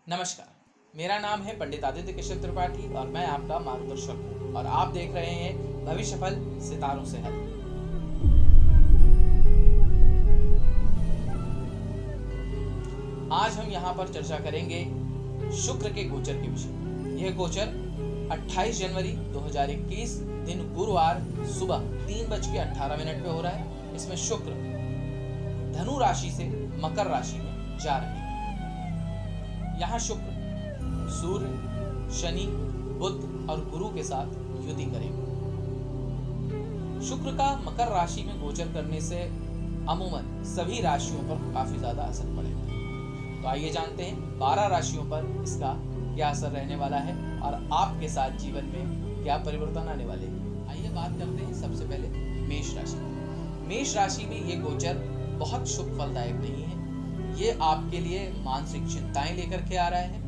नमस्कार, मेरा नाम है पंडित आदित्य केशव त्रिपाठी और मैं आपका मार्गदर्शक हूँ और आप देख रहे हैं भविष्य फल सितारों से हल। आज हम यहाँ पर चर्चा करेंगे शुक्र के गोचर के विषय। यह गोचर 28 जनवरी 2021 दिन गुरुवार सुबह 3:18 पे हो रहा है। इसमें शुक्र धनु राशि से मकर राशि में जा रहे हैं। यहाँ शुक्र सूर्य, शनि, बुध और गुरु के साथ युति करेंगे। शुक्र का मकर राशि में गोचर करने से अमूमन सभी राशियों पर काफी ज्यादा असर पड़ेगा। तो आइए जानते हैं 12 राशियों पर इसका क्या असर रहने वाला है और आपके साथ जीवन में क्या परिवर्तन आने वाले हैं। आइए बात करते हैं सबसे पहले मेष राशि। मेष राशि में ये गोचर बहुत शुभ फलदायक नहीं है। ये आपके लिए मानसिक चिंताएं लेकर के आ रहा है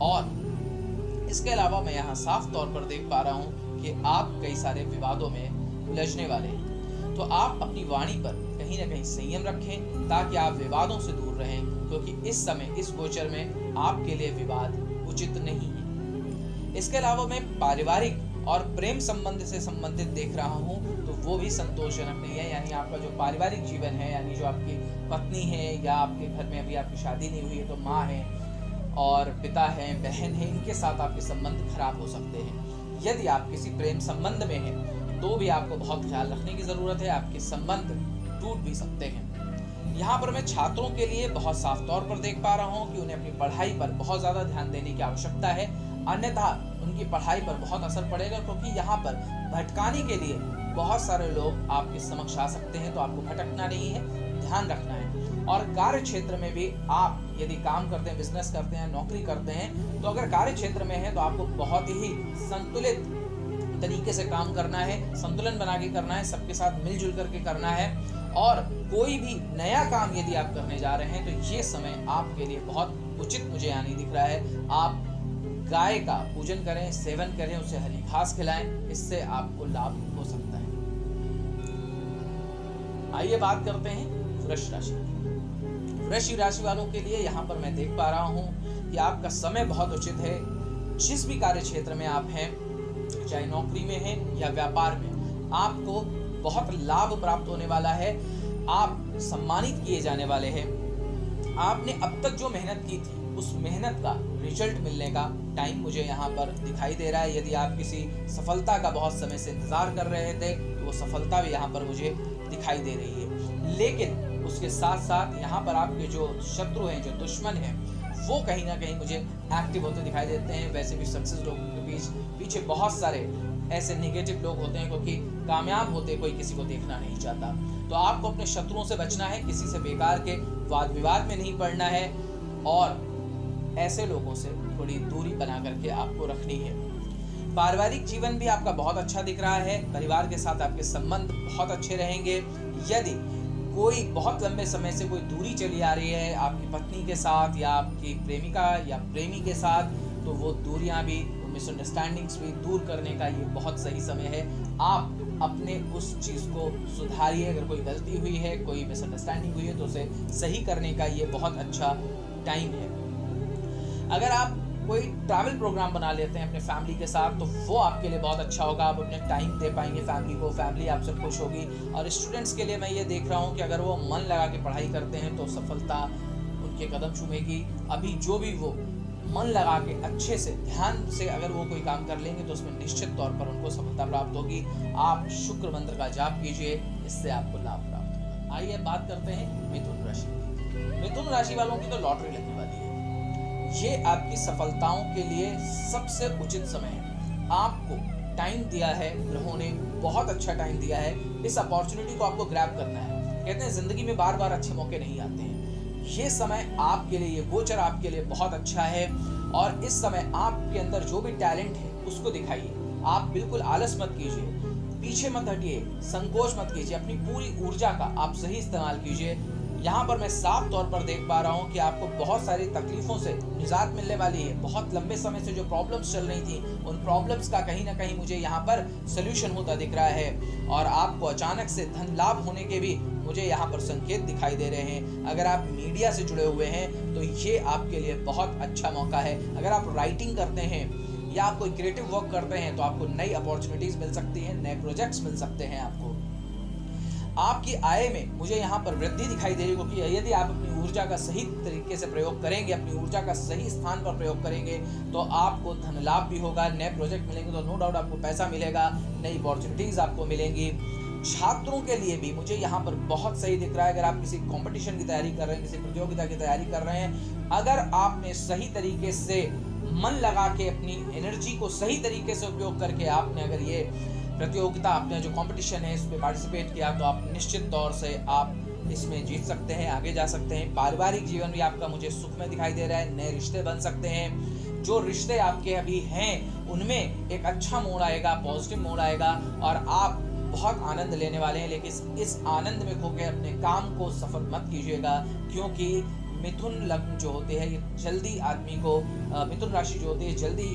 और इसके अलावा मैं यहाँ साफ तौर पर देख पा रहा हूँ कि आप कई सारे विवादों में उलझने वाले हैं। तो आप अपनी वाणी पर कहीं ना कहीं संयम रखें ताकि आप विवादों से दूर रहें, क्योंकि इस समय इस गोचर में आपके लिए विवाद उचित नहीं है। इसके अलावा मैं पारिवारिक और प्रेम संबंध से संबंधित देख रहा हूँ तो वो भी संतोषजनक नहीं है। यानी आपका जो पारिवारिक जीवन है, यानी जो आपकी पत्नी है या आपके घर में अभी आपकी शादी नहीं हुई है तो माँ है और पिता है, बहन है, इनके साथ आपके संबंध खराब हो सकते हैं। यदि आप किसी प्रेम संबंध में हैं तो भी आपको बहुत ख्याल रखने की जरूरत है। आपके संबंध टूट भी सकते हैं। यहाँ पर मैं छात्रों के लिए बहुत साफ तौर पर देख पा रहा हूँ कि उन्हें अपनी पढ़ाई पर बहुत ज्यादा ध्यान देने की आवश्यकता है, अन्यथा उनकी पढ़ाई पर बहुत असर पड़ेगा, क्योंकि यहाँ पर भटकाने के लिए बहुत सारे लोग आपके समक्ष आ सकते हैं। तो आपको भटकना नहीं है, ध्यान रखना है। और कार्य क्षेत्र में भी आप यदि काम करते हैं, बिजनेस करते हैं, नौकरी करते हैं, तो अगर कार्य क्षेत्र में है तो आपको बहुत ही संतुलित तरीके से काम करना है, संतुलन बना के करना है, सबके साथ मिलजुल करके करना है। और कोई भी नया काम यदि आप करने जा रहे हैं तो ये समय आपके लिए बहुत उचित मुझे यानी दिख रहा है। आप गाय का पूजन करें, सेवन करें, उसे हरी घास खिलाएं, इससे आपको लाभ हो सकता है। आइए बात करते हैं वृष राशि। वृष राशि वालों के लिए यहाँ पर मैं देख पा रहा हूँ कि आपका समय बहुत उचित है। जिस भी कार्य क्षेत्र में आप हैं, चाहे नौकरी में हैं या व्यापार में, आपको बहुत लाभ प्राप्त होने वाला है। आप सम्मानित किए जाने वाले हैं। आपने अब तक जो मेहनत की थी उस मेहनत का रिजल्ट मिलने का टाइम मुझे यहाँ पर दिखाई दे रहा है। यदि आप किसी सफलता का बहुत समय से इंतजार कर रहे थे तो वो सफलता भी यहाँ पर मुझे दिखाई दे रही है। लेकिन उसके साथ साथ यहाँ पर आपके जो शत्रु हैं, जो दुश्मन हैं, वो कहीं ना कहीं मुझे एक्टिव होते दिखाई देते हैं। वैसे भी सक्सेस लोगों के पीछे बहुत सारे ऐसे नेगेटिव लोग होते हैं, क्योंकि कामयाब होते कोई किसी को देखना नहीं चाहता। तो आपको अपने शत्रुओं से बचना है, किसी से बेकार के वाद विवाद में नहीं पड़ना है और ऐसे लोगों से थोड़ी दूरी बना करके आपको रखनी है। पारिवारिक जीवन भी आपका बहुत अच्छा दिख रहा है। परिवार के साथ आपके संबंध बहुत अच्छे रहेंगे। यदि कोई बहुत लंबे समय से कोई दूरी चली आ रही है आपकी पत्नी के साथ या आपकी प्रेमिका या प्रेमी के साथ, तो वो दूरियां भी, मिसअंडरस्टैंडिंग्स भी दूर करने का ये बहुत सही समय है। आप अपने उस चीज को सुधारिए। अगर कोई गलती हुई है, कोई मिसअंडरस्टैंडिंग हुई है तो उसे सही करने का ये बहुत अच्छा टाइम है। अगर आप कोई ट्रैवल प्रोग्राम बना लेते हैं अपने फैमिली के साथ तो वो आपके लिए बहुत अच्छा होगा। आप अपने टाइम दे पाएंगे फैमिली को, फैमिली आपसे खुश होगी। और स्टूडेंट्स के लिए मैं ये देख रहा हूँ कि अगर वो मन लगा के पढ़ाई करते हैं तो सफलता उनके कदम चूमेगी। अभी जो भी वो मन लगा के अच्छे से ध्यान से अगर वो कोई काम कर लेंगे तो उसमें निश्चित तौर पर उनको सफलता प्राप्त होगी। आप शुक्र मंत्र का जाप कीजिए, इससे आपको लाभ प्राप्त होगा। आइए बात करते हैं मिथुन राशि। मिथुन राशि वालों की तो लॉटरी लगने वाली है। ये आपकी सफलताओं के लिए सबसे उचित समय है। आपको टाइम दिया है ग्रहों ने, बहुत अच्छा टाइम दिया है। इस अपॉर्चुनिटी को आपको ग्रैब करना है। कहते हैं जिंदगी में बार बार अच्छे मौके नहीं आते हैं। ये समय आपके लिए, ये गोचर आपके लिए बहुत अच्छा है और इस समय आपके अंदर जो भी टैलेंट है उसको दिखाइए। आप बिल्कुल आलस मत कीजिए, पीछे मत हटिए, संकोच मत कीजिए। अपनी पूरी ऊर्जा का आप सही इस्तेमाल कीजिए। यहाँ पर मैं साफ तौर पर देख पा रहा हूँ कि आपको बहुत सारी तकलीफों से निजात मिलने वाली है। बहुत लंबे समय से जो प्रॉब्लम्स चल रही थी उन प्रॉब्लम्स का कहीं ना कहीं मुझे यहाँ पर सोल्यूशन होता दिख रहा है और आपको अचानक से धन लाभ होने के भी मुझे यहाँ पर संकेत दिखाई दे रहे हैं। अगर आप मीडिया से जुड़े हुए हैं तो ये आपके लिए बहुत अच्छा मौका है। अगर आप राइटिंग करते हैं या आप कोई क्रिएटिव वर्क करते हैं तो आपको नई अपॉर्चुनिटीज मिल सकती हैं, नए प्रोजेक्ट्स मिल सकते हैं। आपकी आय में मुझे यहाँ पर वृद्धि दिखाई दे रही है, क्योंकि यदि आप अपनी ऊर्जा का सही तरीके से प्रयोग करेंगे, अपनी ऊर्जा का सही स्थान पर प्रयोग करेंगे तो आपको धन लाभ भी होगा, नए प्रोजेक्ट मिलेंगे तो नो डाउट आपको पैसा मिलेगा, नई अपॉर्चुनिटीज आपको मिलेंगी। छात्रों के लिए भी मुझे यहाँ पर बहुत सही दिख रहा है। अगर आप किसी कंपटीशन की तैयारी कर रहे हैं, किसी प्रतियोगिता की तैयारी कर रहे हैं, अगर आपने सही तरीके से मन लगा के अपनी एनर्जी को सही तरीके से उपयोग करके आपने अगर ये प्रतियोगिता, आपने जो कंपटीशन है इसमें पार्टिसिपेट किया तो आप निश्चित तौर से आप इसमें जीत सकते हैं, आगे जा सकते हैं। पारिवारिक जीवन भी आपका मुझे सुख में दिखाई दे रहा है, नए रिश्ते बन सकते हैं। जो रिश्ते आपके अभी हैं उनमें एक अच्छा मोड़ आएगा, पॉजिटिव मोड़ आएगा और आप बहुत आनंद लेने वाले हैं। लेकिन इस आनंद में खोके अपने काम को सफल मत कीजिएगा, क्योंकि मिथुन लग्न जो होते हैं ये जल्दी आदमी को, मिथुन राशि जो होती है जल्दी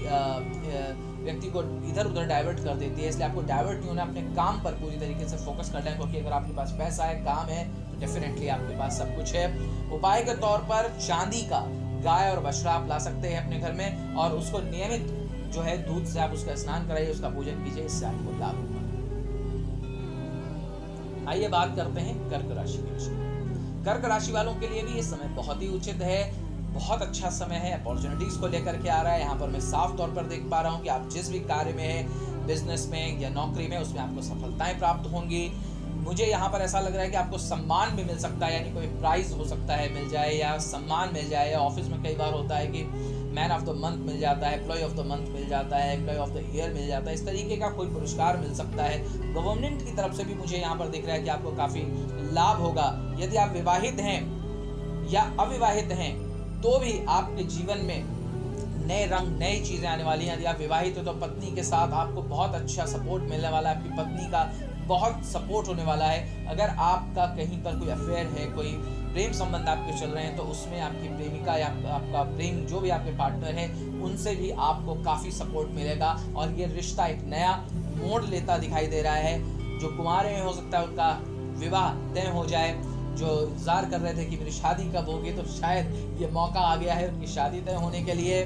व्यक्ति को इधर उधर डाइवर्ट कर देती है। इसलिए आपको डाइवर्ट नहीं होना, अपने काम पर पूरी तरीके से फोकस करना है, क्योंकि अगर आपके पास पैसा है, काम है तो डेफिनेटली आपके पास सब कुछ है। उपाय के तौर पर चांदी का गाय और बछड़ा आप ला सकते हैं अपने घर में और उसको नियमित जो है दूध से आप उसका स्नान कराइए, उसका पूजन कीजिए, इससे आपको लाभ होगा। आइए बात करते हैं कर्क राशि के विषय। कर्क राशि वालों के लिए भी ये समय बहुत ही उचित है, बहुत अच्छा समय है, अपॉर्चुनिटीज को लेकर के आ रहा है। यहाँ पर मैं साफ तौर पर देख पा रहा हूँ कि आप जिस भी कार्य में हैं, बिजनेस में या नौकरी में, उसमें आपको सफलताएं प्राप्त होंगी। मुझे यहाँ पर ऐसा लग रहा है कि आपको सम्मान भी मिल सकता है, यानी कोई प्राइज हो सकता है मिल जाए या सम्मान मिल जाए। ऑफिस में कई बार होता है कि मैन ऑफ द मंथ मिल जाता है, एम्प्लॉय ऑफ द मंथ मिल जाता है, एम्प्लॉय ऑफ द ईयर मिल जाता है, इस तरीके का कोई पुरस्कार मिल सकता है। गवर्नमेंट की तरफ से भी मुझे यहाँ पर दिख रहा है कि आपको काफी लाभ होगा। यदि आप विवाहित हैं या अविवाहित हैं तो भी आपके जीवन में नए रंग, नई चीजें आने वाली हैं। यदि आप विवाहित हो तो पत्नी के साथ आपको बहुत अच्छा सपोर्ट मिलने वाला है, आपकी पत्नी का बहुत सपोर्ट होने वाला है। अगर आपका कहीं पर कोई अफेयर है, कोई प्रेम संबंध आपके चल रहे हैं तो उसमें आपकी प्रेमिका या आपका प्रेम जो भी आपके पार्टनर है उनसे भी आपको काफी सपोर्ट मिलेगा और ये रिश्ता एक नया मोड़ लेता दिखाई दे रहा है। जो कुंवारे हैं हो सकता है उनका विवाह तय हो जाए, जो इंतजार कर रहे थे कि मेरी शादी कब होगी तो शायद ये मौका आ गया है उनकी शादी तय होने के लिए।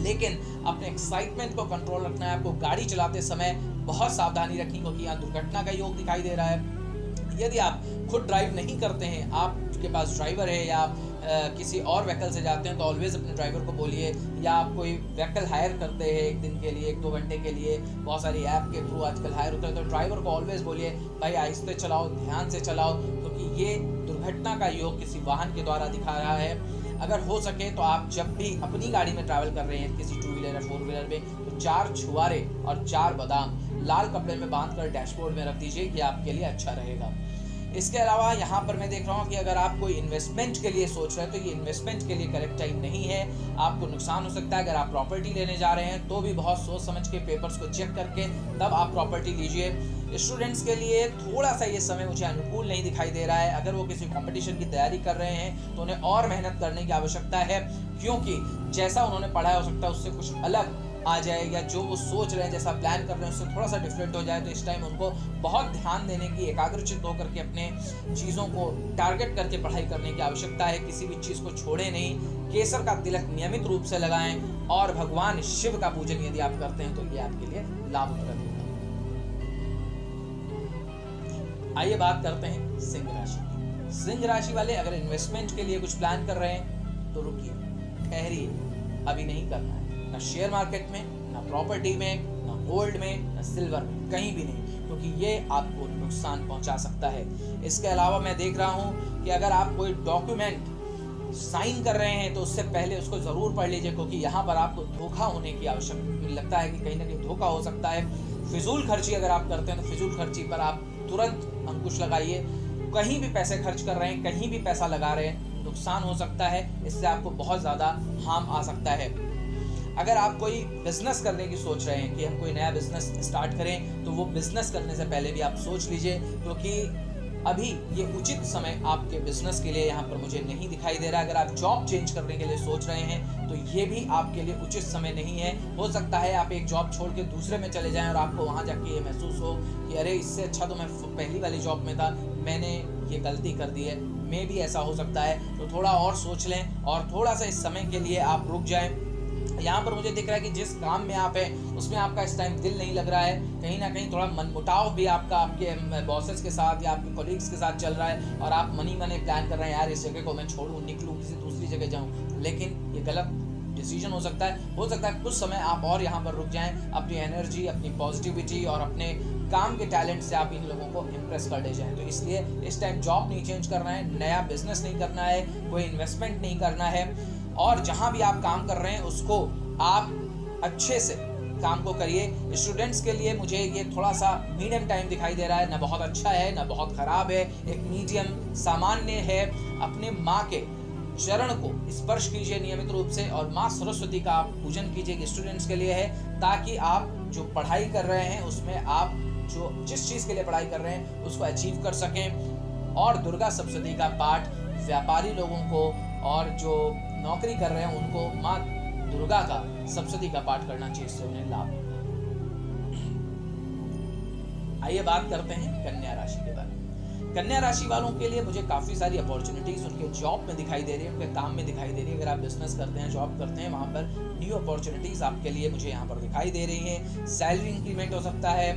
लेकिन अपने एक्साइटमेंट को कंट्रोल रखना है। आपको गाड़ी चलाते समय बहुत सावधानी रखनी, क्योंकि यहाँ दुर्घटना का योग दिखाई दे रहा है। यदि आप खुद ड्राइव नहीं करते हैं, आपके पास ड्राइवर है या आप किसी और व्हीकल से जाते हैं तो ऑलवेज अपने ड्राइवर को बोलिए, या आप कोई व्हीकल हायर करते हैं एक दिन के लिए, 1-2 घंटे के लिए, बहुत सारी ऐप के थ्रू आजकल हायर होता है, तो ड्राइवर को ऑलवेज बोलिए भाई आहिस्ते चलाओ, ध्यान से चलाओ, क्योंकि ये दुर्घटना का योग किसी वाहन के द्वारा दिखा रहा है। अगर हो सके तो आप जब भी अपनी गाड़ी में ट्रैवल कर रहे हैं, किसी 2 व्हीलर या 4 व्हीलर में, तो 4 छुआरे और 4 बादाम लाल कपड़े में बांधकर डैशबोर्ड में रख दीजिए, ये आपके लिए अच्छा रहेगा। इसके अलावा यहाँ पर मैं देख रहा हूँ कि अगर आप कोई इन्वेस्टमेंट के लिए सोच रहे हैं तो ये इन्वेस्टमेंट के लिए करेक्ट टाइम नहीं है, आपको नुकसान हो सकता है। अगर आप प्रॉपर्टी लेने जा रहे हैं तो भी बहुत सोच समझ के पेपर्स को चेक करके तब आप प्रॉपर्टी लीजिए। स्टूडेंट्स के लिए थोड़ा सा ये समय मुझे अनुकूल नहीं दिखाई दे रहा है। अगर वो किसी कंपटीशन की तैयारी कर रहे हैं तो उन्हें और मेहनत करने की आवश्यकता है, क्योंकि जैसा उन्होंने पढ़ा है हो सकता है उससे कुछ अलग आ जाए, या जो वो सोच रहे हैं, जैसा प्लान कर रहे हैं उससे थोड़ा सा डिफरेंट हो जाए। तो इस टाइम उनको बहुत ध्यान देने की, एकाग्रचित होकर के अपने चीज़ों को टारगेट करके पढ़ाई करने की आवश्यकता है। किसी भी चीज़ को छोड़े नहीं। केसर का तिलक नियमित रूप से लगाएं और भगवान शिव का पूजन यदि आप करते हैं तो ये आपके लिए लाभप्रद होगा। आइए बात करते हैं सिंह राशि की। सिंह राशि वाले अगर इन्वेस्टमेंट के लिए कुछ प्लान कर रहे हैं तो रुकिए, ठहरिए, अभी नहीं करना है। ना शेयर मार्केट में, ना प्रॉपर्टी में, ना गोल्ड में, ना सिल्वर में, कहीं भी नहीं, क्योंकि ये आपको नुकसान पहुंचा सकता है। इसके अलावा मैं देख रहा हूं कि अगर आप कोई डॉक्यूमेंट साइन कर रहे हैं तो उससे पहले उसको जरूर पढ़ लीजिए, क्योंकि यहाँ पर आपको धोखा होने की आवश्यकता लगता है कि कहीं ना कहीं धोखा हो सकता है। फिजूल खर्ची अगर आप करते हैं तो फिजूल खर्ची पर आप तुरंत अंकुश लगाइए। कहीं भी पैसे खर्च कर रहे हैं, कहीं भी पैसा लगा रहे हैं, नुकसान हो सकता है, इससे आपको बहुत ज़्यादा हार्म आ सकता है। अगर आप कोई बिजनेस करने की सोच रहे हैं कि हम कोई नया बिजनेस स्टार्ट करें, तो वो बिजनेस करने से पहले भी आप सोच लीजिए, क्योंकि अभी ये उचित समय आपके बिजनेस के लिए यहाँ पर मुझे नहीं दिखाई दे रहा। अगर आप जॉब चेंज करने के लिए सोच रहे हैं तो ये भी आपके लिए उचित समय नहीं है। हो सकता है आप एक जॉब छोड़ के दूसरे में चले जाएं और आपको वहाँ जाके ये महसूस हो कि अरे इससे अच्छा तो मैं पहली वाली जॉब में था, मैंने ये गलती कर दी है, मे भी ऐसा हो सकता है, तो थोड़ा और सोच लें और थोड़ा सा इस समय के लिए आप रुक जाएं। यहाँ पर मुझे दिख रहा है कि जिस काम में आप हैं उसमें आपका इस टाइम दिल नहीं लग रहा है, कहीं ना कहीं थोड़ा मनमुटाव भी आपका आपके बॉसेस के साथ या आपके कोलीग्स के साथ चल रहा है और आप मनी प्लान कर रहे हैं, यार इस जगह को मैं छोड़ूं, निकलूं, किसी दूसरी जगह जाऊं, लेकिन ये गलत डिसीजन हो सकता है कुछ समय आप और यहाँ पर रुक जाएं, अपनी एनर्जी, अपनी पॉजिटिविटी और अपने काम के टैलेंट से आप इन लोगों को इम्प्रेस कर ले जाएं। तो इसलिए इस टाइम जॉब नहीं चेंज करना है, नया बिजनेस नहीं करना है, कोई इन्वेस्टमेंट नहीं करना है, और जहां भी आप काम कर रहे हैं उसको आप अच्छे से काम को करिए। स्टूडेंट्स के लिए मुझे ये थोड़ा सा मीडियम टाइम दिखाई दे रहा है, ना बहुत अच्छा है ना बहुत खराब है, एक मीडियम सामान्य है। अपने माँ के चरण को स्पर्श कीजिए नियमित रूप से और माँ सरस्वती का आप पूजन कीजिए, स्टूडेंट्स के लिए है, ताकि आप जो पढ़ाई कर रहे हैं उसमें आप जो जिस चीज़ के लिए पढ़ाई कर रहे हैं उसको अचीव कर सकें। और दुर्गा सप्तशती का पाठ व्यापारी लोगों को और जो नौकरी कर रहे हैं उनको माँ दुर्गा का सप्तशती का पाठ करना चाहिए, इससे उन्हें लाभ होगा। आइए बात करते हैं कन्या राशि के बारे में। कन्या राशि वालों के लिए मुझे काफी सारी अपॉर्चुनिटीज उनके जॉब में दिखाई दे रही है, उनके काम में दिखाई दे रही है। अगर आप बिजनेस करते हैं, जॉब करते हैं, वहां पर न्यू अपॉर्चुनिटीज आपके लिए मुझे यहाँ पर दिखाई दे रही है। सैलरी इंक्रीमेंट हो सकता है,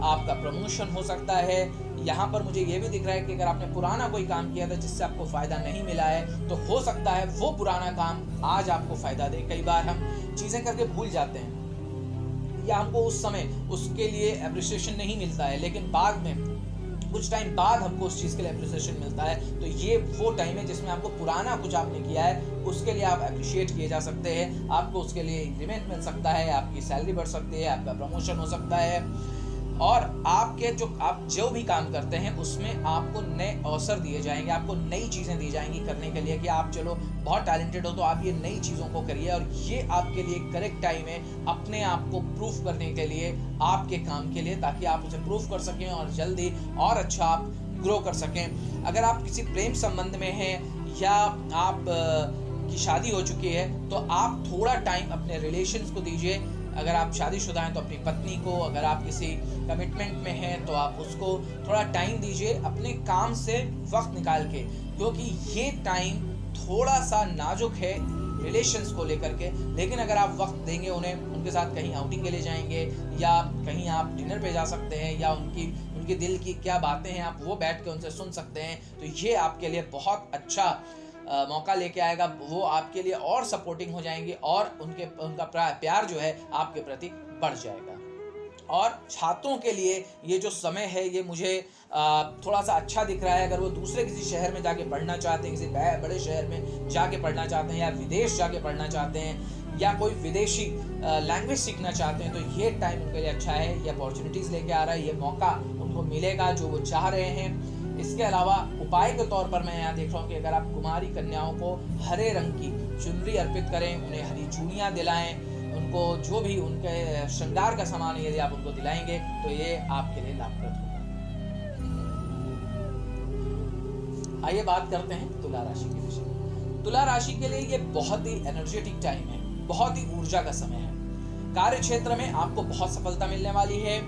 आपका प्रमोशन हो सकता है। यहाँ पर मुझे ये भी दिख रहा है कि अगर आपने पुराना कोई काम किया था जिससे आपको फायदा नहीं मिला है, तो हो सकता है वो पुराना काम आज आपको फायदा दे। कई बार हम चीजें करके भूल जाते हैं या हमको उस समय उसके लिए एप्रिसिएशन नहीं मिलता है, लेकिन बाद में कुछ टाइम बाद हमको उस चीज़ के लिए एप्रिसिएशन मिलता है। तो ये वो टाइम है जिसमें आपको पुराना कुछ आपने किया है उसके लिए आप अप्रिशिएट किए जा सकते हैं, आपको उसके लिए इंक्रीमेंट मिल सकता है, आपकी सैलरी बढ़ सकती है, आपका प्रमोशन हो सकता है। और आपके आप जो भी काम करते हैं उसमें आपको नए अवसर दिए जाएंगे, आपको नई चीज़ें दी जाएंगी करने के लिए कि आप चलो बहुत टैलेंटेड हो तो आप ये नई चीज़ों को करिए, और ये आपके लिए करेक्ट टाइम है अपने आप को प्रूफ करने के लिए, आपके काम के लिए, ताकि आप उसे प्रूफ कर सकें और जल्दी और अच्छा आप ग्रो कर सकें। अगर आप किसी प्रेम संबंध में हैं या आप की शादी हो चुकी है तो आप थोड़ा टाइम अपने रिलेशंस को दीजिए। अगर आप शादीशुदा हैं तो अपनी पत्नी को, अगर आप किसी कमिटमेंट में हैं तो आप उसको थोड़ा टाइम दीजिए अपने काम से वक्त निकाल के, क्योंकि ये टाइम थोड़ा सा नाजुक है रिलेशंस को लेकर के। लेकिन अगर आप वक्त देंगे उन्हें, उनके साथ कहीं आउटिंग के लिए जाएंगे या कहीं आप डिनर पे जा सकते हैं या उनके दिल की क्या बातें हैं आप वो बैठ के उनसे सुन सकते हैं, तो ये आपके लिए बहुत अच्छा मौका लेके आएगा। वो आपके लिए और सपोर्टिंग हो जाएंगे और उनका प्यार जो है आपके प्रति बढ़ जाएगा। और छात्रों के लिए ये जो समय है ये मुझे थोड़ा सा अच्छा दिख रहा है। अगर वो दूसरे किसी शहर में जाके पढ़ना चाहते हैं, किसी बड़े शहर में जाके पढ़ना चाहते हैं या विदेश जाके पढ़ना चाहते हैं या कोई विदेशी लैंग्वेज सीखना चाहते हैं, तो ये टाइम उनके लिए अच्छा है। ये अपॉर्चुनिटीज़ लेके आ रहा है, ये मौका उनको मिलेगा जो वो चाह रहे हैं। इसके अलावा उपाय के तौर पर मैं यहाँ देख रहा हूँ कि अगर आप कुमारी कन्याओं को हरे रंग की चुनरी अर्पित करें, उन्हें हरी चूड़ियाँ दिलाएं, उनको जो भी उनके श्रृंगार का सामान है यदि आप उनको दिलाएंगे तो ये आपके लिए लाभप्रद होगा। आइए बात करते हैं तुला राशि के विषय में। तुला राशि के लिए ये बहुत ही एनर्जेटिक टाइम है, बहुत ही ऊर्जा का समय है। कार्य क्षेत्र में आपको बहुत सफलता मिलने वाली है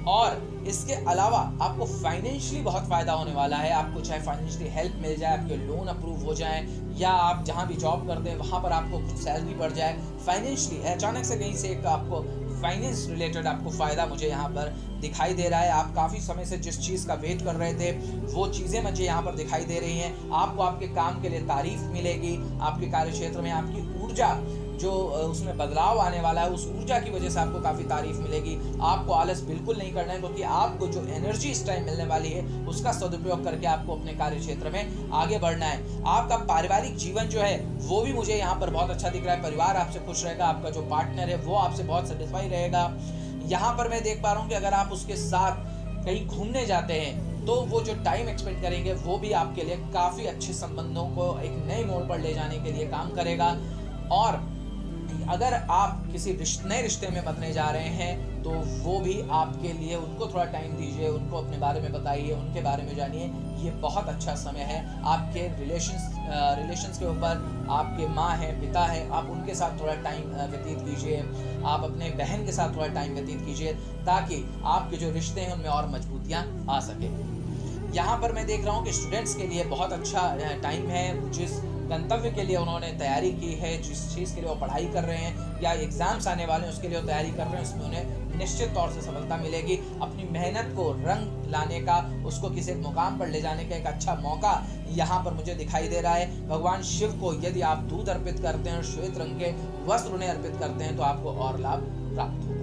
और इसके अलावा आपको फाइनेंशियली बहुत फायदा होने वाला है। आपको चाहे फाइनेंशियली हेल्प मिल जाए, आपके लोन अप्रूव हो जाए, या आप जहां भी जॉब करते हैं वहां पर आपको कुछ सैलरी बढ़ जाए, फाइनेंशियली अचानक से कहीं से एक आपको फाइनेंस रिलेटेड आपको फायदा मुझे यहाँ पर दिखाई दे रहा है। आप काफ़ी समय से जिस चीज़ का वेट कर रहे थे वो चीज़ें मुझे यहाँ पर दिखाई दे रही हैं। आपको आपके काम के लिए तारीफ मिलेगी, आपके कार्य क्षेत्र में आपकी ऊर्जा जो उसमें बदलाव आने वाला है उस ऊर्जा की वजह से आपको काफ़ी तारीफ मिलेगी। आपको आलस बिल्कुल नहीं करना है, क्योंकि आपको जो एनर्जी इस टाइम मिलने वाली है उसका सदुपयोग करके आपको अपने कार्य क्षेत्र में आगे बढ़ना है। आपका पारिवारिक जीवन जो है वो भी मुझे यहाँ पर बहुत अच्छा दिख रहा है। परिवार आपसे खुश रहेगा, आपका जो पार्टनर है वो आपसे बहुत सेटिस्फाई रहेगा। यहाँ पर मैं देख पा रहा हूँ कि अगर आप उसके साथ कहीं घूमने जाते हैं तो वो जो टाइम एक्सपेंड करेंगे वो भी आपके लिए काफ़ी अच्छे संबंधों को एक नए मोड़ पर ले जाने के लिए काम करेगा। और अगर आप किसी नए रिश्ते में बदलने जा रहे हैं तो वो भी आपके लिए, उनको थोड़ा टाइम दीजिए, उनको अपने बारे में बताइए, उनके बारे में जानिए। ये बहुत अच्छा समय है। आपके रिलेशंस के ऊपर आपके माँ हैं, पिता हैं, आप उनके साथ थोड़ा टाइम व्यतीत कीजिए, आप अपने बहन के साथ थोड़ा टाइम व्यतीत कीजिए ताकि आपके जो रिश्ते हैं उनमें और मजबूतियाँ आ सके। यहाँ पर मैं देख रहा हूँ कि स्टूडेंट्स के लिए बहुत अच्छा टाइम है। जिस गंतव्य के लिए उन्होंने तैयारी की है, जिस चीज़ के लिए वो पढ़ाई कर रहे हैं या एग्ज़ाम्स आने वाले हैं उसके लिए वो तैयारी कर रहे हैं, उसमें उन्हें निश्चित तौर से सफलता मिलेगी। अपनी मेहनत को रंग लाने का, उसको किसी एक मुकाम पर ले जाने का एक अच्छा मौका यहाँ पर मुझे दिखाई दे रहा है। भगवान शिव को यदि आप दूध अर्पित करते हैं और श्वेत रंग के वस्त्र उन्हें अर्पित करते हैं तो आपको और लाभ प्राप्त होगा।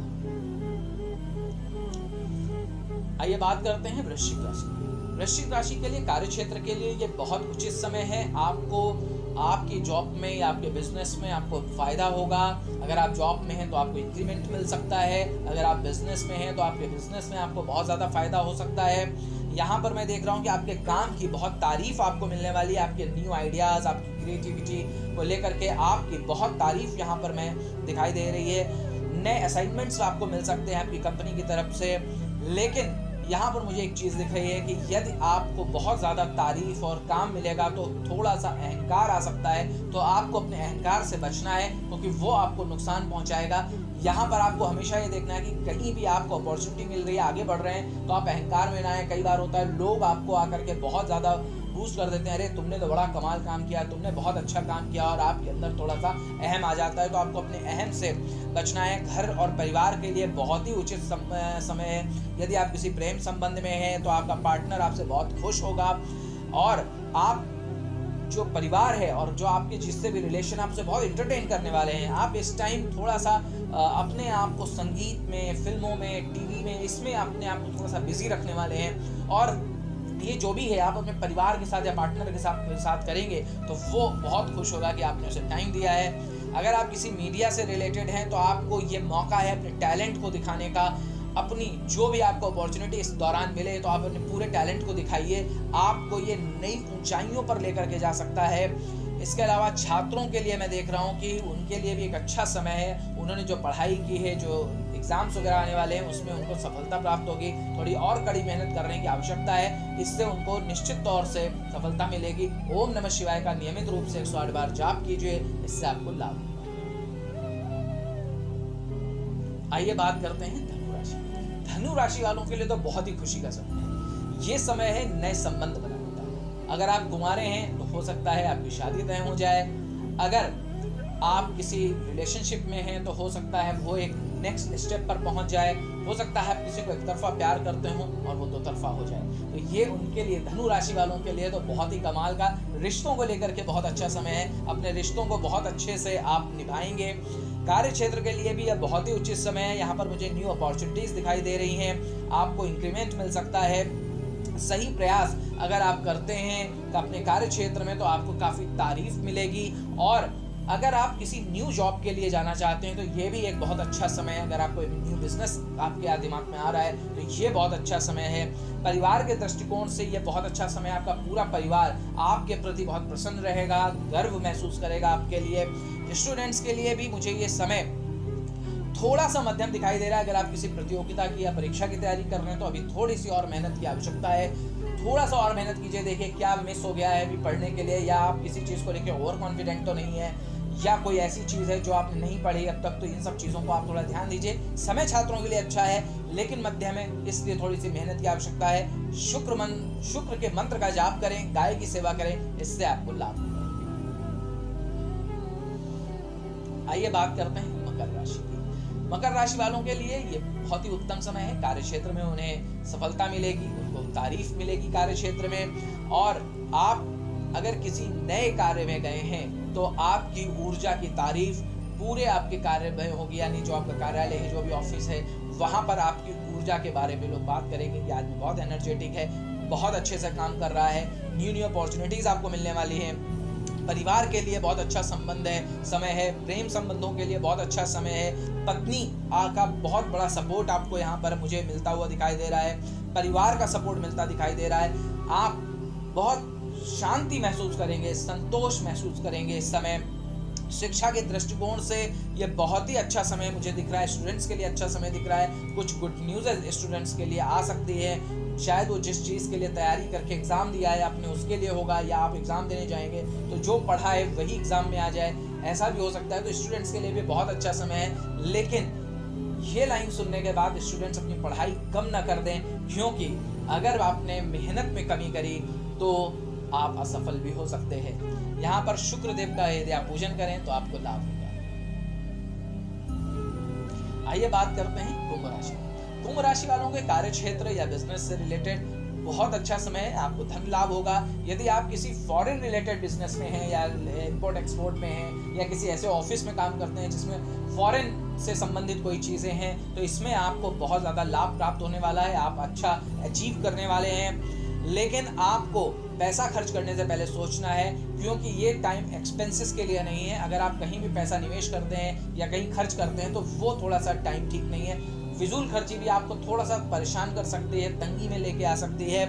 आइए बात करते हैं वृश्चिक राशि। वृश्चिक राशि के लिए कार्यक्षेत्र के लिए ये बहुत उचित समय है। आपको आपकी जॉब में या आपके बिजनेस में आपको फायदा होगा। अगर आप जॉब में हैं तो आपको इंक्रीमेंट मिल सकता है। अगर आप बिजनेस में हैं तो आपके बिजनेस में आपको बहुत ज़्यादा फायदा हो सकता है। यहाँ पर मैं देख रहा हूँ कि आपके काम की बहुत तारीफ आपको मिलने वाली है। आपके न्यू आइडियाज़, आपकी क्रिएटिविटी को लेकर के आपकी बहुत तारीफ यहाँ पर मैं दिखाई दे रही है। नए असाइनमेंट्स आपको मिल सकते हैं आपकी कंपनी की तरफ से। लेकिन यहाँ पर मुझे एक चीज़ दिख रही है कि यदि आपको बहुत ज़्यादा तारीफ और काम मिलेगा तो थोड़ा सा अहंकार आ सकता है। तो आपको अपने अहंकार से बचना है क्योंकि वो आपको नुकसान पहुँचाएगा। यहाँ पर आपको हमेशा ये देखना है कि कहीं भी आपको अपॉर्चुनिटी मिल रही है, आगे बढ़ रहे हैं तो आप अहंकार में ना आए। कई बार होता है लोग आपको आकर के बहुत ज़्यादा बूस्ट कर देते हैं, अरे तुमने तो बड़ा कमाल काम किया, तुमने बहुत अच्छा काम किया, और आपके अंदर थोड़ा सा अहम आ जाता है। तो आपको अपने अहम से बचना है। घर और परिवार के लिए बहुत ही उचित समय है। यदि आप किसी प्रेम संबंध में हैं तो आपका पार्टनर आपसे बहुत खुश होगा, और आप जो परिवार है और जो आपके जिससे भी रिलेशन आपसे बहुत इंटरटेन करने वाले हैं, आप इस टाइम थोड़ा सा अपने आप को संगीत में, फिल्मों में, टीवी में, इसमें अपने आप को थोड़ा सा बिजी रखने वाले हैं। और ये जो भी है आप अपने परिवार के साथ या पार्टनर के साथ करेंगे तो वो बहुत खुश होगा कि आपने उसे टाइम दिया है। अगर आप किसी मीडिया से रिलेटेड हैं तो आपको ये मौका है अपने टैलेंट को दिखाने का। अपनी जो भी आपको अपॉर्चुनिटी इस दौरान मिले तो आप अपने पूरे टैलेंट को दिखाइए। आपको ये नई ऊंचाइयों पर लेकर के जा सकता है। इसके अलावा छात्रों के लिए मैं देख रहा हूँ कि उनके लिए भी एक अच्छा समय है। उन्होंने जो पढ़ाई की है, जो एग्जाम्स वगैरह आने वाले हैं, उसमें उनको सफलता प्राप्त होगी। थोड़ी और कड़ी मेहनत करने की आवश्यकता है, इससे उनको निश्चित तौर से सफलता मिलेगी। ओम नमः शिवाय का नियमित रूप से 108 बार जाप कीजिए, इससे आपको लाभ होगा। आइए बात करते हैं धनु राशि। धनु राशि वालों के लिए तो बहुत ही खुशी का समय है। ये समय है नए संबंध बनाने का। अगर आप कुंवारे हैं तो हो सकता है आपकी शादी तय हो जाए। अगर आप किसी रिलेशनशिप में हैं तो हो सकता है वो एक नेक्स्ट स्टेप पर पहुंच जाए। हो सकता है आप किसी को एक तरफा प्यार करते हो और वो दो तरफा हो जाए। तो ये उनके लिए, धनु राशि वालों के लिए तो बहुत ही कमाल का, रिश्तों को लेकर के बहुत अच्छा समय है। अपने रिश्तों को बहुत अच्छे से आप निभाएंगे। कार्य क्षेत्र के लिए भी यह बहुत ही उचित समय है। यहाँ पर मुझे न्यू अपॉर्चुनिटीज दिखाई दे रही हैं। आपको इंक्रीमेंट मिल सकता है। सही प्रयास अगर आप करते हैं अपने कार्य क्षेत्र में तो आपको काफ़ी तारीफ मिलेगी। और अगर आप किसी न्यू जॉब के लिए जाना चाहते हैं तो ये भी एक बहुत अच्छा समय है। अगर आपको न्यू बिजनेस आपके दिमाग में आ रहा है तो ये बहुत अच्छा समय है। परिवार के दृष्टिकोण से ये बहुत अच्छा समय है। आपका पूरा परिवार आपके प्रति बहुत प्रसन्न रहेगा, गर्व महसूस करेगा आपके लिए। स्टूडेंट्स के लिए भी मुझे ये समय थोड़ा सा मध्यम दिखाई दे रहा है। अगर आप किसी प्रतियोगिता की या परीक्षा की तैयारी कर रहे हैं तो अभी थोड़ी सी और मेहनत की आवश्यकता है। थोड़ा सा और मेहनत कीजिए, देखिए क्या मिस हो गया है अभी पढ़ने के लिए, या आप किसी चीज़ को लेकर ओवर कॉन्फिडेंट तो नहीं है, या कोई ऐसी चीज़ है जो आपने नहीं पढ़ी अब तक। तो इन सब चीज़ों को आप थोड़ा ध्यान दीजिए। समय छात्रों के लिए अच्छा है लेकिन मध्यम है, इसलिए थोड़ी सी मेहनत की आवश्यकता है। शुक्र के मंत्र का जाप करें, गाय की सेवा करें, इससे आपको लाभ होगा। आइए बात करते हैं मकर राशि की। मकर राशि वालों के लिए ये बहुत ही उत्तम समय है। कार्य क्षेत्र में उन्हें सफलता मिलेगी, उनको तारीफ मिलेगी कार्य क्षेत्र में। और आप अगर किसी नए कार्य में गए हैं तो आपकी ऊर्जा की तारीफ पूरे आपके कार्य में होगी। यानी जो आपका कार्यालय है, जो भी ऑफिस है, वहां पर आपकी ऊर्जा के बारे में लोग बात करेंगे कि आदमी बहुत एनर्जेटिक है, बहुत अच्छे से काम कर रहा है। न्यू अपॉर्चुनिटीज आपको मिलने वाली है। परिवार के लिए बहुत अच्छा समय है। प्रेम संबंधों के लिए बहुत अच्छा समय है। पत्नी का बहुत बड़ा सपोर्ट आपको यहाँ पर मुझे मिलता हुआ दिखाई दे रहा है। परिवार का सपोर्ट मिलता दिखाई दे रहा है। आप बहुत शांति महसूस करेंगे, संतोष महसूस करेंगे इस समय। शिक्षा के दृष्टिकोण से ये बहुत ही अच्छा समय मुझे दिख रहा है। स्टूडेंट्स के लिए अच्छा समय दिख रहा है। कुछ गुड न्यूज़ स्टूडेंट्स के लिए आ सकती है। शायद वो जिस चीज़ के लिए तैयारी करके एग्ज़ाम दिया है आपने, उसके लिए होगा, या आप एग्ज़ाम देने जाएंगे तो जो पढ़ा है वही एग्ज़ाम में आ जाए, ऐसा भी हो सकता है। तो स्टूडेंट्स के लिए भी बहुत अच्छा समय है। लेकिन ये लाइन सुनने के बाद स्टूडेंट्स अपनी पढ़ाई कम ना कर दें, क्योंकि अगर आपने मेहनत में कमी करी तो आप असफल भी हो सकते हैं। यहाँ पर शुक्र देव का यदि आप पूजन करें तो आपको लाभ होगा। आइए बात करते हैं कुंभ राशि। कुंभ राशि वालों के कार्य क्षेत्र या बिजनेस से रिलेटेड बहुत अच्छा समय है, आपको धन लाभ होगा। यदि आप किसी फॉरेन रिलेटेड बिजनेस में हैं या इंपोर्ट एक्सपोर्ट में हैं या किसी ऐसे ऑफिस में काम करते हैं जिसमें फॉरेन से संबंधित कोई चीज़ें हैं, तो इसमें आपको बहुत ज़्यादा लाभ प्राप्त होने वाला है, आप अच्छा अचीव करने वाले हैं। लेकिन आपको पैसा खर्च करने से पहले सोचना है, क्योंकि ये टाइम एक्सपेंसेस के लिए नहीं है। अगर आप कहीं भी पैसा निवेश करते हैं या कहीं खर्च करते हैं तो वो थोड़ा सा टाइम ठीक नहीं है। फिजूल खर्ची भी आपको थोड़ा सा परेशान कर सकती है, तंगी में लेके आ सकती है,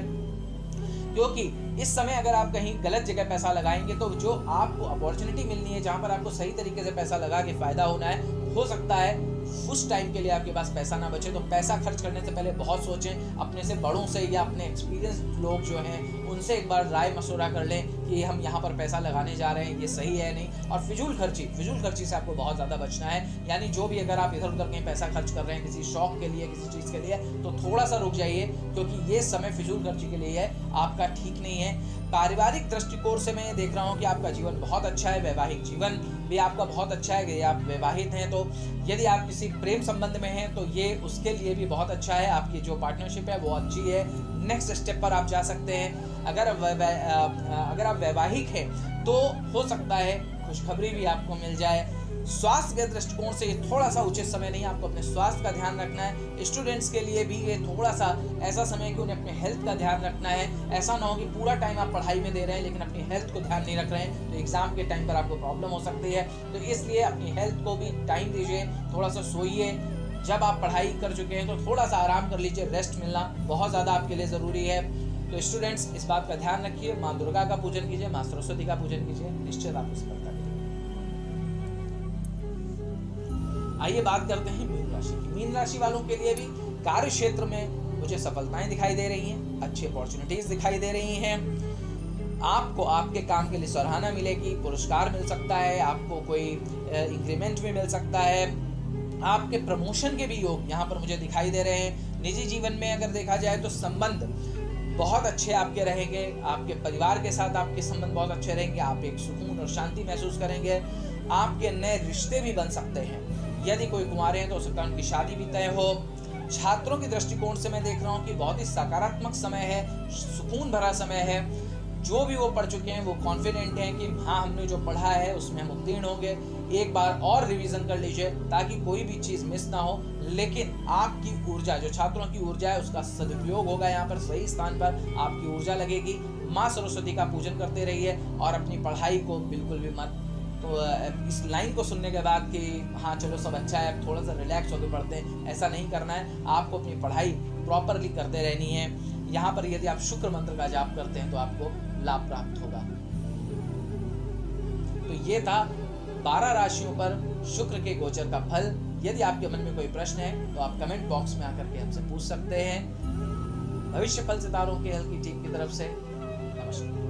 क्योंकि इस समय अगर आप कहीं गलत जगह पैसा लगाएंगे तो जो आपको अपॉर्चुनिटी मिलनी है, जहां पर आपको सही तरीके से पैसा लगा के फायदा होना है, हो सकता है उस टाइम के लिए आपके पास पैसा ना बचे। तो पैसा खर्च करने से पहले बहुत सोचें, अपने से बड़ों से या अपने एक्सपीरियंस लोग जो हैं उनसे एक बार राय मशवरा कर लें कि हम यहाँ पर पैसा लगाने जा रहे हैं, ये सही है नहीं। और फिजूल खर्ची से आपको बहुत ज़्यादा बचना है। यानी जो भी अगर आप इधर उधर कहीं पैसा खर्च कर रहे हैं किसी शौक के लिए, किसी चीज़ के लिए, तो थोड़ा सा रुक जाइए, क्योंकि ये समय फिजूल खर्ची के लिए है, आपका ठीक नहीं है। पारिवारिक दृष्टिकोण से मैं देख रहा हूँ कि आपका जीवन बहुत अच्छा है, वैवाहिक जीवन भी आपका बहुत अच्छा है। यदि आप वैवाहित हैं तो यदि आप किसी प्रेम संबंध में हैं तो ये उसके लिए भी बहुत अच्छा है, आपकी जो पार्टनरशिप है वो अच्छी है, नेक्स्ट स्टेप पर आप जा सकते हैं। अगर आप वैवाहिक हैं तो हो सकता है खुशखबरी भी आपको मिल जाए। स्वास्थ्य के दृष्टिकोण से ये थोड़ा सा उचित समय नहीं, आपको अपने स्वास्थ्य का ध्यान रखना है। स्टूडेंट्स के लिए भी ये थोड़ा सा ऐसा समय है कि उन्हें अपने हेल्थ का ध्यान रखना है। ऐसा ना हो कि पूरा टाइम आप पढ़ाई में दे रहे हैं लेकिन अपनी हेल्थ को ध्यान नहीं रख रहे हैं, तो एग्जाम के टाइम पर आपको प्रॉब्लम हो सकती है। तो इसलिए अपनी हेल्थ को भी टाइम दीजिए, थोड़ा सा सोइए। जब आप पढ़ाई कर चुके हैं तो थोड़ा सा आराम कर लीजिए, रेस्ट मिलना बहुत ज़्यादा आपके लिए ज़रूरी है। तो स्टूडेंट्स इस बात का ध्यान रखिए, माँ दुर्गा का पूजन कीजिए, माँ सरस्वती का पूजन कीजिए, निश्चित आपको सफलता मिलेगी। आइए बात करते हैं मीन राशि की। मीन राशि वालों के लिए भी कार्य क्षेत्र में मुझे सफलताएं दिखाई दे रही हैं, अच्छी अपॉर्चुनिटीज दिखाई दे रही हैं। आपको आपके काम के लिए सराहना मिलेगी, पुरस्कार मिल सकता है, आपको कोई इंक्रीमेंट भी मिल सकता है, आपके प्रमोशन के भी योग यहाँ पर मुझे दिखाई दे रहे हैं। निजी जीवन में अगर देखा जाए तो संबंध बहुत अच्छे आपके रहेंगे, आपके परिवार के साथ आपके संबंध बहुत अच्छे रहेंगे, आप एक सुकून और शांति महसूस करेंगे। आपके नए रिश्ते भी बन सकते हैं। यदि कोई कुंवारे हैं तो हो सकता है उनकी शादी भी तय हो। छात्रों के दृष्टिकोण से मैं देख रहा हूँ कि बहुत ही सकारात्मक समय है, सुकून भरा समय है। जो भी वो पढ़ चुके हैं वो कॉन्फिडेंट हैं कि हाँ हमने जो पढ़ा है उसमें हम उत्तीर्ण होंगे। एक बार और रिवीजन कर लीजिए ताकि कोई भी चीज़ मिस ना हो। लेकिन आपकी ऊर्जा, जो छात्रों की ऊर्जा है, उसका सदुपयोग होगा। यहाँ पर सही स्थान पर आपकी ऊर्जा लगेगी। माँ सरस्वती का पूजन करते रहिए और अपनी पढ़ाई को बिल्कुल भी मत, तो इस लाइन को सुनने के बाद कि हाँ चलो सब अच्छा है, अब थोड़ा सा रिलैक्स होकर पढ़ते हैं, ऐसा नहीं करना है। आपको अपनी पढ़ाई प्रॉपरली करते रहनी है। यहाँ पर यदि आप शुक्र मंत्र का जाप करते हैं तो आपको लाभ प्राप्त होगा। तो ये था 12 राशियों पर शुक्र के गोचर का फल। यदि आपके मन में कोई प्रश्न है तो आप कमेंट बॉक्स में आकर के हमसे पूछ सकते हैं। भविष्य फल सितारों के हल्की टीम की तरफ से नमस्कार।